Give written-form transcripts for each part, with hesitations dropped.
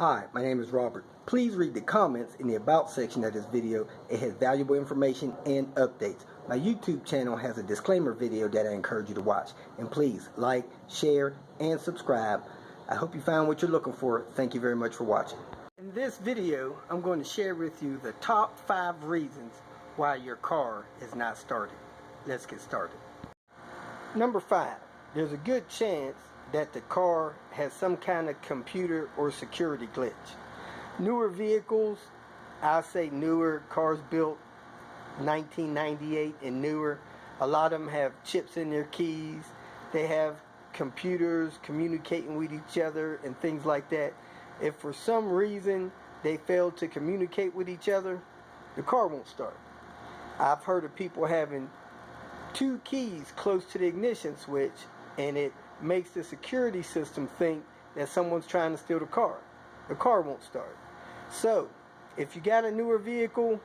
Hi, my name is Robert. Please read the comments in the About section of this video. It has valuable information and updates. My YouTube channel has a disclaimer video that I encourage you to watch. And please like, share, and subscribe. I hope you found what you're looking for. Thank you very much for watching. In this video, I'm going to share with you the top 5 reasons why your car is not started. Let's get started. Number 5. There's a good chance that the car has some kind of computer or security glitch. Newer vehicles, I'll say newer cars built 1998 and newer, a lot of them have chips in their keys. They have computers communicating with each other and things like that. If for some reason they fail to communicate with each other, the car won't start. I've heard of people having 2 keys close to the ignition switch, and it makes the security system think that someone's trying to steal the car. The car won't start. So, if you got a newer vehicle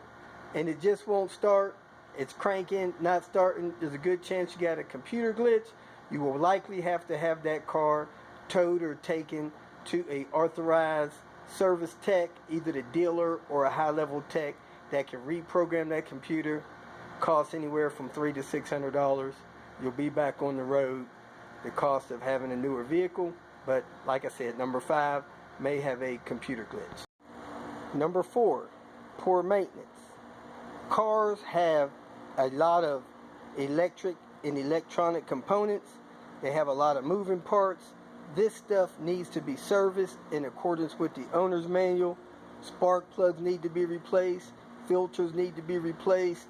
and it just won't start, it's cranking, not starting, there's a good chance you got a computer glitch. You will likely have to have that car towed or taken to a authorized service tech, either the dealer or a high-level tech that can reprogram that computer. Costs anywhere from $300 to $600. You'll be back on the road. The cost of having a newer vehicle, but like I said, number 5 may have a computer glitch. Number 4, poor maintenance. Cars have a lot of electric and electronic components. They have a lot of moving parts. This stuff needs to be serviced in accordance with the owner's manual. Spark plugs need to be replaced. Filters need to be replaced.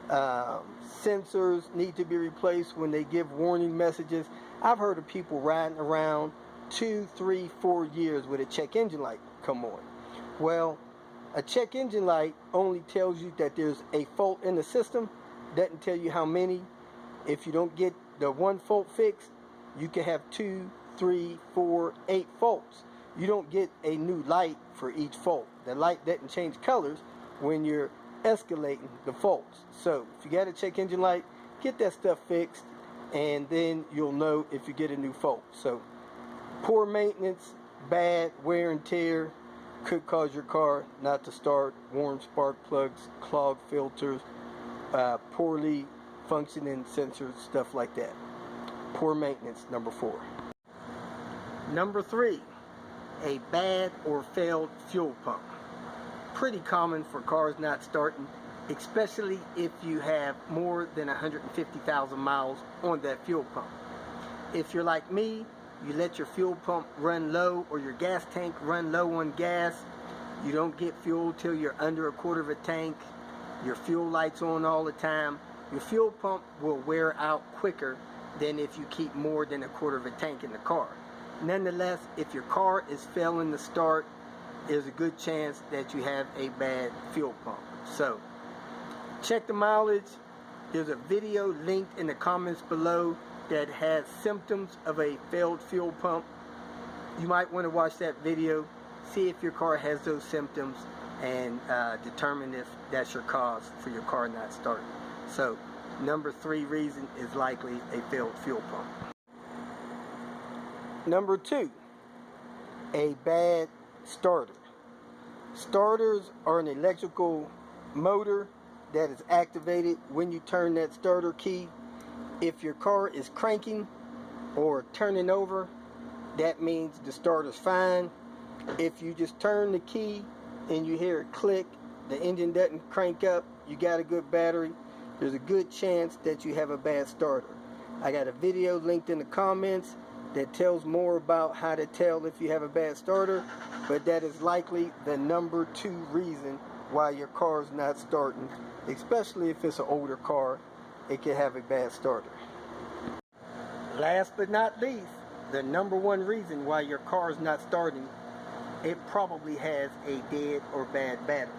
Sensors need to be replaced when they give warning messages. I've heard of people riding around 2, 3, 4 years with a check engine light come on. Well, a check engine light only tells you that there's a fault in the system, doesn't tell you how many. If you don't get the one fault fixed, you can have 2, 3, 4, 8 faults. You don't get a new light for each fault. The light doesn't change colors when you're escalating the faults. So if you got a check engine light, get that stuff fixed, and then you'll know if you get a new fault. So poor maintenance, bad wear and tear could cause your car not to start. Warm spark plugs, clogged filters, poorly functioning sensors, stuff like that. Poor maintenance, number 4. Number 3, a bad or failed fuel pump. Pretty common for cars not starting, especially if you have more than 150,000 miles on that fuel pump. If you're like me, you let your fuel pump run low or your gas tank run low on gas, you don't get fuel till you're under a quarter of a tank, your fuel light's on all the time, your fuel pump will wear out quicker than if you keep more than a quarter of a tank in the car. Nonetheless, if your car is failing to start, there's a good chance that you have a bad fuel pump. So, check the mileage. There's a video linked in the comments below that has symptoms of a failed fuel pump. You might want to watch that video, see if your car has those symptoms, and determine if that's your cause for your car not starting. So, number 3 reason is likely a failed fuel pump. Number 2, a bad starter. Starters are an electrical motor that is activated when you turn that starter key. If your car is cranking or turning over, that means the starter's fine. If you just turn the key and you hear it click, the engine doesn't crank up, you got a good battery, there's a good chance that you have a bad starter. I got a video linked in the comments that tells more about how to tell if you have a bad starter, but that is likely the number 2 reason why your car is not starting, especially if it's an older car. It can have a bad starter. Last but not least, the number 1 reason why your car is not starting, it probably has a dead or bad battery.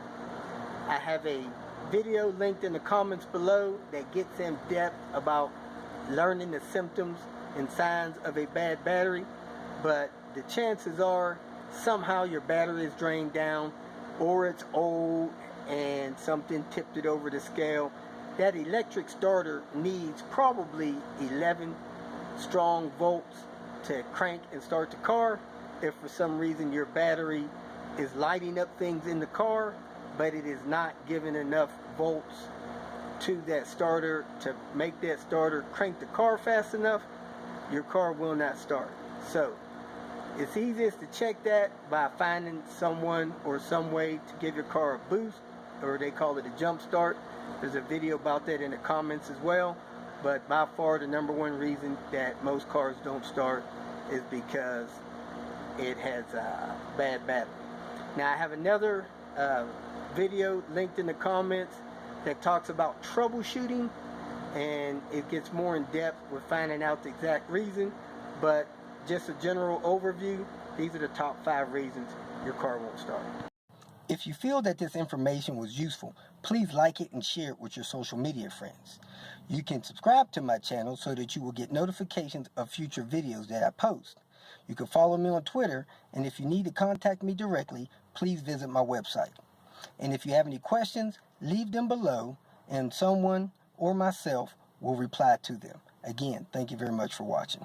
I have a video linked in the comments below that gets in depth about learning the symptoms and signs of a bad battery, but the chances are somehow your battery is drained down, or it's old and something tipped it over the scale. That electric starter needs probably 11 strong volts to crank and start the car. If for some reason your battery is lighting up things in the car, but it is not giving enough volts to that starter to make that starter crank the car fast enough, your car will not start. So it's easiest to check that by finding someone or some way to give your car a boost, or they call it a jump start. There's a video about that in the comments as well. But by far the number one reason that most cars don't start is because it has a bad battery. Now I have another video linked in the comments that talks about troubleshooting, and it gets more in depth with finding out the exact reason, but just a general overview, these are the top 5 reasons your car won't start. If you feel that this information was useful, please like it and share it with your social media friends. You can subscribe to my channel so that you will get notifications of future videos that I post. You can follow me on Twitter, and if you need to contact me directly, please visit my website. And if you have any questions, leave them below, and someone or myself will reply to them. Again, thank you very much for watching.